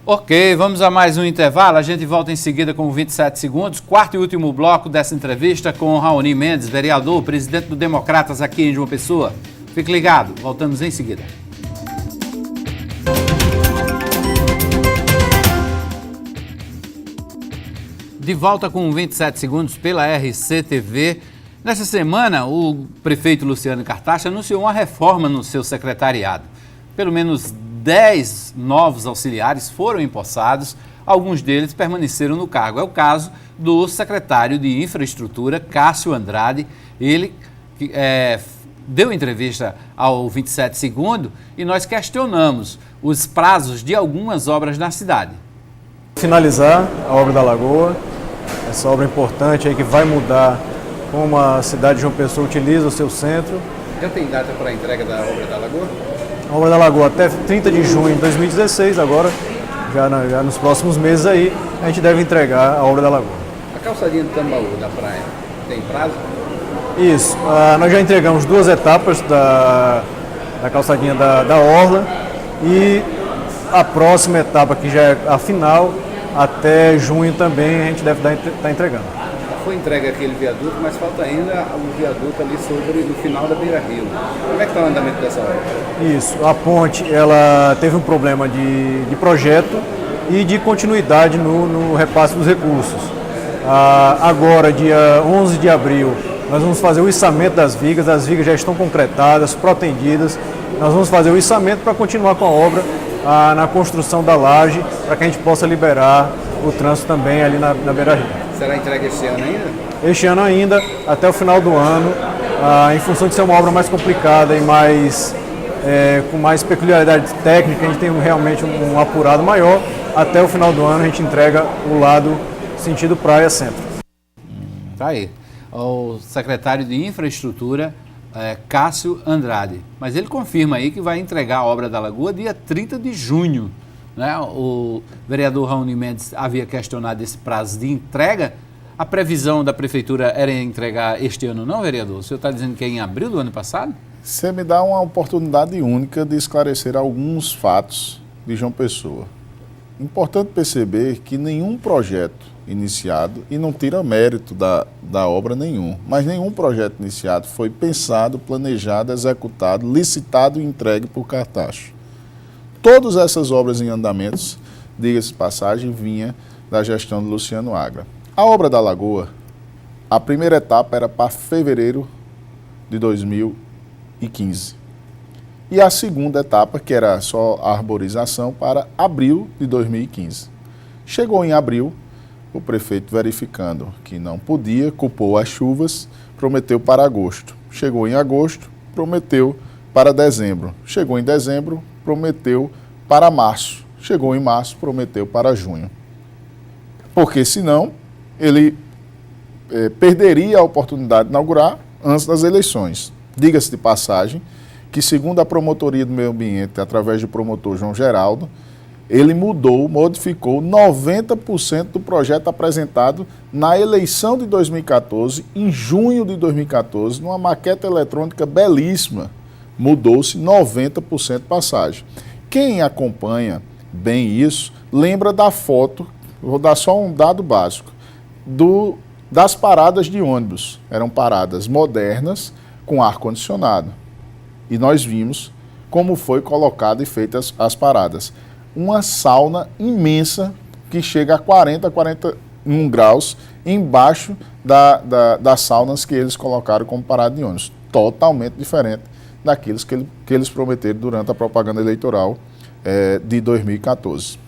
Ok, vamos a mais um intervalo. A gente volta em seguida com 27 segundos. Quarto e último bloco dessa entrevista com o Raoni Mendes, vereador, presidente do Democratas aqui em João Pessoa. Fique ligado, voltamos em seguida. De volta com 27 segundos pela RCTV. Nessa semana, o prefeito Luciano Cartacho anunciou uma reforma no seu secretariado. Pelo menos 10 novos auxiliares foram empossados, alguns deles permaneceram no cargo. É o caso do secretário de Infraestrutura, Cássio Andrade. Ele deu entrevista ao 27 Segundo e nós questionamos os prazos de algumas obras na cidade. Finalizar a obra da Lagoa, essa obra importante aí que vai mudar como a cidade de João Pessoa utiliza o seu centro. Já tem data para a entrega da obra da Lagoa? A obra da Lagoa até 30 de junho de 2016, agora já nos próximos meses aí a gente deve entregar a obra da Lagoa. A calçadinha do Tambaú da praia tem prazo? Isso, nós já entregamos 2 etapas da calçadinha da Orla e a próxima etapa, que já é a final, até junho também a gente deve estar entregando. Foi entregue aquele viaduto, mas falta ainda o viaduto ali no final da Beira Rio. Como é que está o andamento dessa obra? Isso, a ponte ela teve um problema de projeto e de continuidade no repasse dos recursos. Agora, dia 11 de abril, nós vamos fazer o içamento das vigas, as vigas já estão concretadas, protendidas. Nós vamos fazer o içamento para continuar com a obra na construção da laje, para que a gente possa liberar o trânsito também ali na Beira Rio. Será entregue este ano ainda? Este ano ainda, até o final do ano, em função de ser uma obra mais complicada e com mais peculiaridade técnica, a gente tem realmente um apurado maior. Até o final do ano a gente entrega o lado sentido praia-centro. Tá aí. O secretário de Infraestrutura, Cássio Andrade. Mas ele confirma aí que vai entregar a obra da Lagoa dia 30 de junho. Né? O vereador Raoni Mendes havia questionado esse prazo de entrega. A previsão da prefeitura era entregar este ano, não, vereador? O senhor está dizendo que é em abril do ano passado? Você me dá uma oportunidade única de esclarecer alguns fatos de João Pessoa. Importante perceber que nenhum projeto iniciado, e não tira mérito da obra nenhum, mas nenhum projeto iniciado foi pensado, planejado, executado, licitado e entregue por Cartacho. Todas essas obras em andamentos, diga-se de passagem, vinha da gestão de Luciano Agra. A obra da Lagoa, a primeira etapa era para fevereiro de 2015. E a segunda etapa, que era só a arborização, para abril de 2015. Chegou em abril, o prefeito, verificando que não podia, culpou as chuvas, prometeu para agosto. Chegou em agosto, prometeu para dezembro. Chegou em dezembro, prometeu para março. Chegou em março, prometeu para junho. Porque senão ele perderia a oportunidade de inaugurar antes das eleições. Diga-se de passagem que, segundo a Promotoria do Meio Ambiente, através do promotor João Geraldo, ele modificou 90% do projeto apresentado na eleição de 2014, em junho de 2014, numa maquete eletrônica belíssima. Mudou-se 90% passagem. Quem acompanha bem isso, lembra da foto, vou dar só um dado básico, das paradas de ônibus. Eram paradas modernas, com ar-condicionado. E nós vimos como foi colocada e feitas as paradas. Uma sauna imensa que chega a 41 graus embaixo das saunas que eles colocaram como parada de ônibus. Totalmente diferente daqueles que eles prometeram durante a propaganda eleitoral de 2014.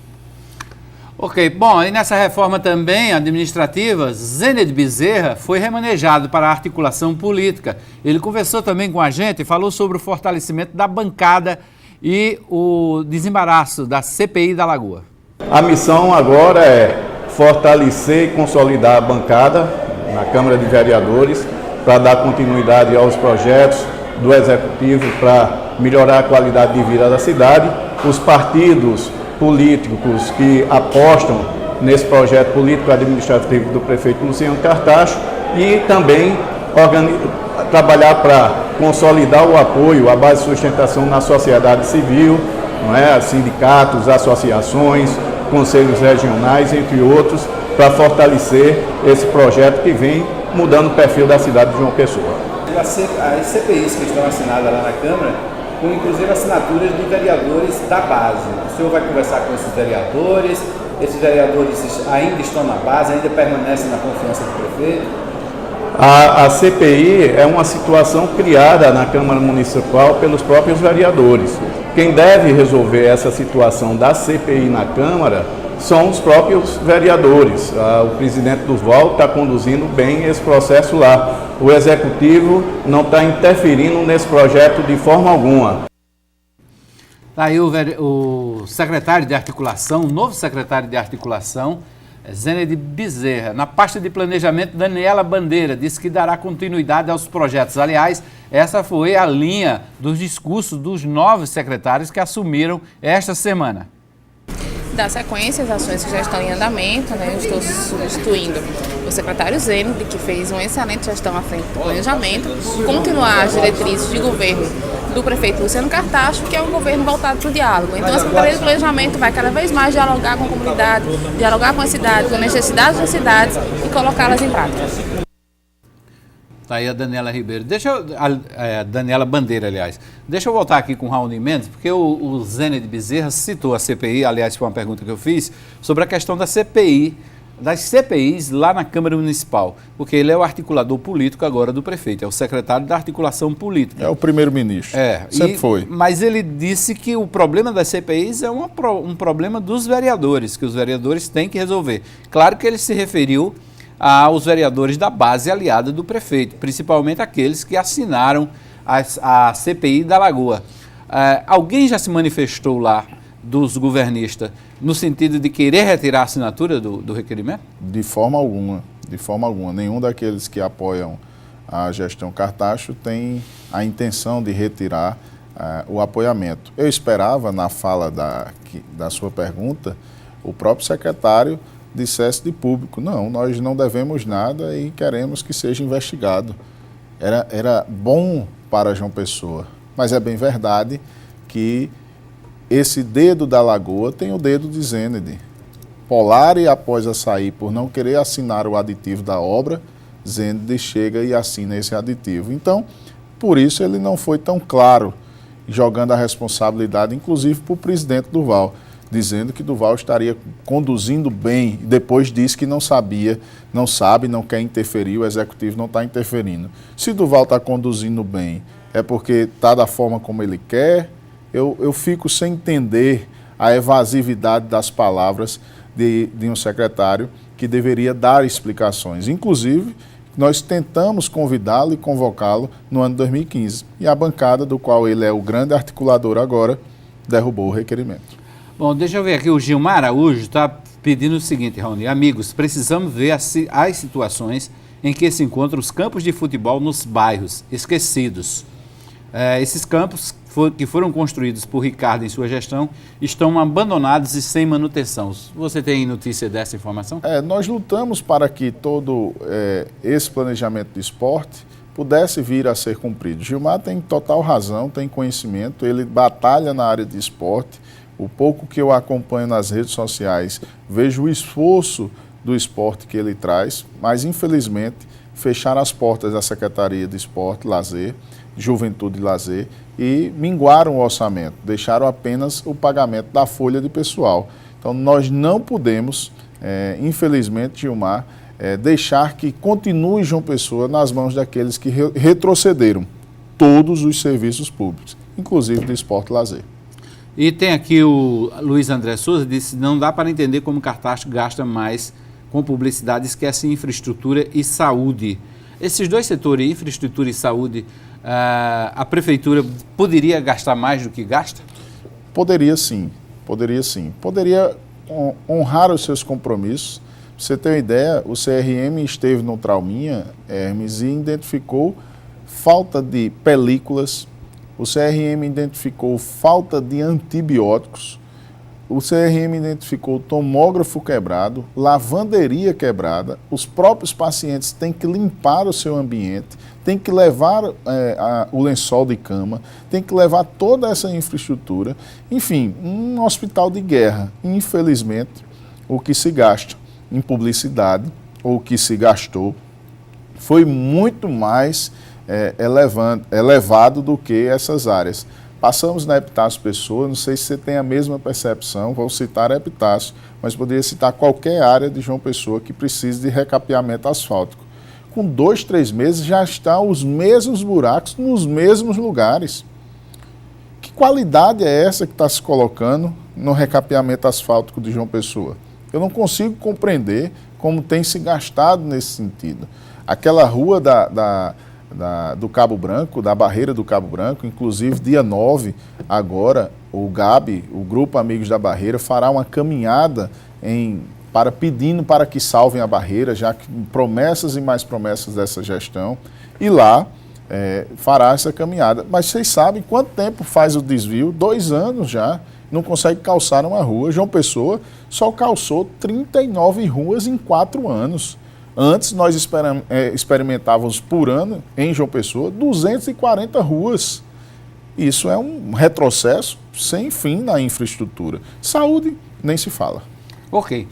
Ok, bom, e nessa reforma também administrativa, Zêned Bezerra foi remanejado para a articulação política. Ele conversou também com a gente e falou sobre o fortalecimento da bancada e o desembaraço da CPI da Lagoa. A missão agora é fortalecer e consolidar a bancada na Câmara de Vereadores para dar continuidade aos projetos do Executivo para melhorar a qualidade de vida da cidade. Os partidos políticos que apostam nesse projeto político-administrativo do prefeito Luciano Cartacho e também trabalhar para consolidar o apoio, a base de sustentação na sociedade civil, não é? Sindicatos, associações, conselhos regionais, entre outros, para fortalecer esse projeto que vem mudando o perfil da cidade de João Pessoa. As CPIs que estão assinadas lá na Câmara, com inclusive assinaturas de vereadores da base. O senhor vai conversar com esses vereadores ainda estão na base, ainda permanecem na confiança do prefeito? A CPI é uma situação criada na Câmara Municipal pelos próprios vereadores. quem deve resolver essa situação da CPI na Câmara são os próprios vereadores. O presidente Durval está conduzindo bem esse processo lá. O Executivo não está interferindo nesse projeto de forma alguma. Está aí o secretário de articulação, o novo secretário de articulação, Zened Bezerra. Na pasta de planejamento, Daniela Bandeira disse que dará continuidade aos projetos. Aliás, essa foi a linha dos discursos dos novos secretários que assumiram esta semana. Dar sequência às ações que já estão em andamento, né? Eu estou substituindo o secretário Zened, que fez uma excelente gestão à frente do planejamento, continuar as diretrizes de governo do prefeito Luciano Cartacho, que é um governo voltado para o diálogo. Então, a Secretaria de Planejamento vai cada vez mais dialogar com a comunidade, dialogar com as cidades, com as necessidades das cidades e colocá-las em prática. Está aí a Daniela Ribeiro. A Daniela Bandeira, aliás. Deixa eu voltar aqui com o Raoni Mendes, porque o Zened Bezerra citou a CPI, aliás, foi uma pergunta que eu fiz, sobre a questão da CPI, das CPIs lá na Câmara Municipal, porque ele é o articulador político agora do prefeito, é o secretário da articulação política. É o primeiro-ministro. Sempre foi. Mas ele disse que o problema das CPIs é um problema dos vereadores, que os vereadores têm que resolver. Claro que ele se referiu aos vereadores da base aliada do prefeito, principalmente aqueles que assinaram a CPI da Lagoa. Alguém já se manifestou lá dos governistas no sentido de querer retirar a assinatura do requerimento? De forma alguma, de forma alguma. Nenhum daqueles que apoiam a gestão Cartacho tem a intenção de retirar o apoiamento. Eu esperava, na fala da sua pergunta, o próprio secretário dissesse de público: não, nós não devemos nada e queremos que seja investigado. Era bom para João Pessoa, mas é bem verdade que esse dedo da Lagoa tem o dedo de Zened. Polari, após açaí, por não querer assinar o aditivo da obra, Zened chega e assina esse aditivo. Então, por isso ele não foi tão claro, jogando a responsabilidade, inclusive, para o presidente Durval, dizendo que Durval estaria conduzindo bem, e depois disse que não sabia, não sabe, não quer interferir, o executivo não está interferindo. Se Durval está conduzindo bem, é porque está da forma como ele quer. Eu fico sem entender a evasividade das palavras de um secretário que deveria dar explicações. Inclusive, nós tentamos convidá-lo e convocá-lo no ano 2015. E a bancada, do qual ele é o grande articulador agora, derrubou o requerimento. Bom, deixa eu ver aqui, o Gilmar Araújo está pedindo o seguinte, Raoni: amigos, precisamos ver as situações em que se encontram os campos de futebol nos bairros esquecidos. Esses campos que foram construídos por Ricardo em sua gestão estão abandonados e sem manutenção. Você tem notícia dessa informação? Nós lutamos para que todo esse planejamento de esporte pudesse vir a ser cumprido. Gilmar tem total razão, tem conhecimento, ele batalha na área de esporte. O pouco que eu acompanho nas redes sociais, vejo o esforço do esporte que ele traz, mas infelizmente fecharam as portas da Secretaria de Esporte, Lazer, Juventude e Lazer e minguaram o orçamento, deixaram apenas o pagamento da folha de pessoal. Então nós não podemos, infelizmente, Gilmar, deixar que continue João Pessoa nas mãos daqueles que retrocederam todos os serviços públicos, inclusive do esporte e lazer. E tem aqui o Luiz André Souza, disse: não dá para entender como Cartacho gasta mais com publicidade, esquece infraestrutura e saúde. Esses dois setores, infraestrutura e saúde, a prefeitura poderia gastar mais do que gasta? Poderia sim, poderia sim. Poderia honrar os seus compromissos. Pra você ter uma ideia, o CRM esteve no Trauminha, Hermes, e identificou falta de películas. O CRM identificou falta de antibióticos, o CRM identificou tomógrafo quebrado, lavanderia quebrada, os próprios pacientes têm que limpar o seu ambiente, têm que levar o lençol de cama, têm que levar toda essa infraestrutura. Enfim, um hospital de guerra. Infelizmente, o que se gasta em publicidade, ou o que se gastou, foi muito mais elevado do que essas áreas. Passamos na Epitácio Pessoa, não sei se você tem a mesma percepção, vou citar a Epitácio, mas poderia citar qualquer área de João Pessoa que precise de recapeamento asfáltico. Com 2, 3 meses já estão os mesmos buracos nos mesmos lugares. Que qualidade é essa que está se colocando no recapeamento asfáltico de João Pessoa? Eu não consigo compreender como tem se gastado nesse sentido. Aquela rua do Cabo Branco, da Barreira do Cabo Branco, inclusive dia 9, agora, o GAB, o Grupo Amigos da Barreira, fará uma caminhada pedindo para que salvem a barreira, já que promessas e mais promessas dessa gestão, e lá fará essa caminhada. Mas vocês sabem quanto tempo faz o desvio? 2 anos já, não consegue calçar uma rua. João Pessoa só calçou 39 ruas em 4 anos. Antes nós experimentávamos por ano, em João Pessoa, 240 ruas. Isso é um retrocesso sem fim na infraestrutura. Saúde, nem se fala. Ok.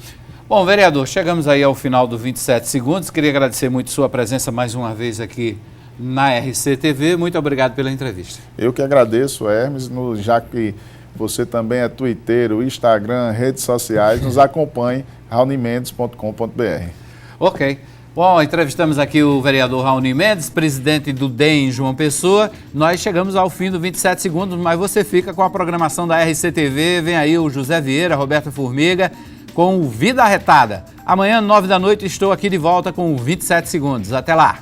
Bom, vereador, chegamos aí ao final do 27 segundos. Queria agradecer muito sua presença mais uma vez aqui na RCTV. Muito obrigado pela entrevista. Eu que agradeço, Hermes, já que você também é twitteiro, Instagram, redes sociais, nos acompanhe, raonimendes.com.br. Ok. Bom, entrevistamos aqui o vereador Raoni Mendes, presidente do DEM João Pessoa. Nós chegamos ao fim do 27 segundos, mas você fica com a programação da RCTV. Vem aí o José Vieira, Roberta Formiga, com o Vida Arretada. Amanhã, 9 da noite, estou aqui de volta com o 27 segundos. Até lá!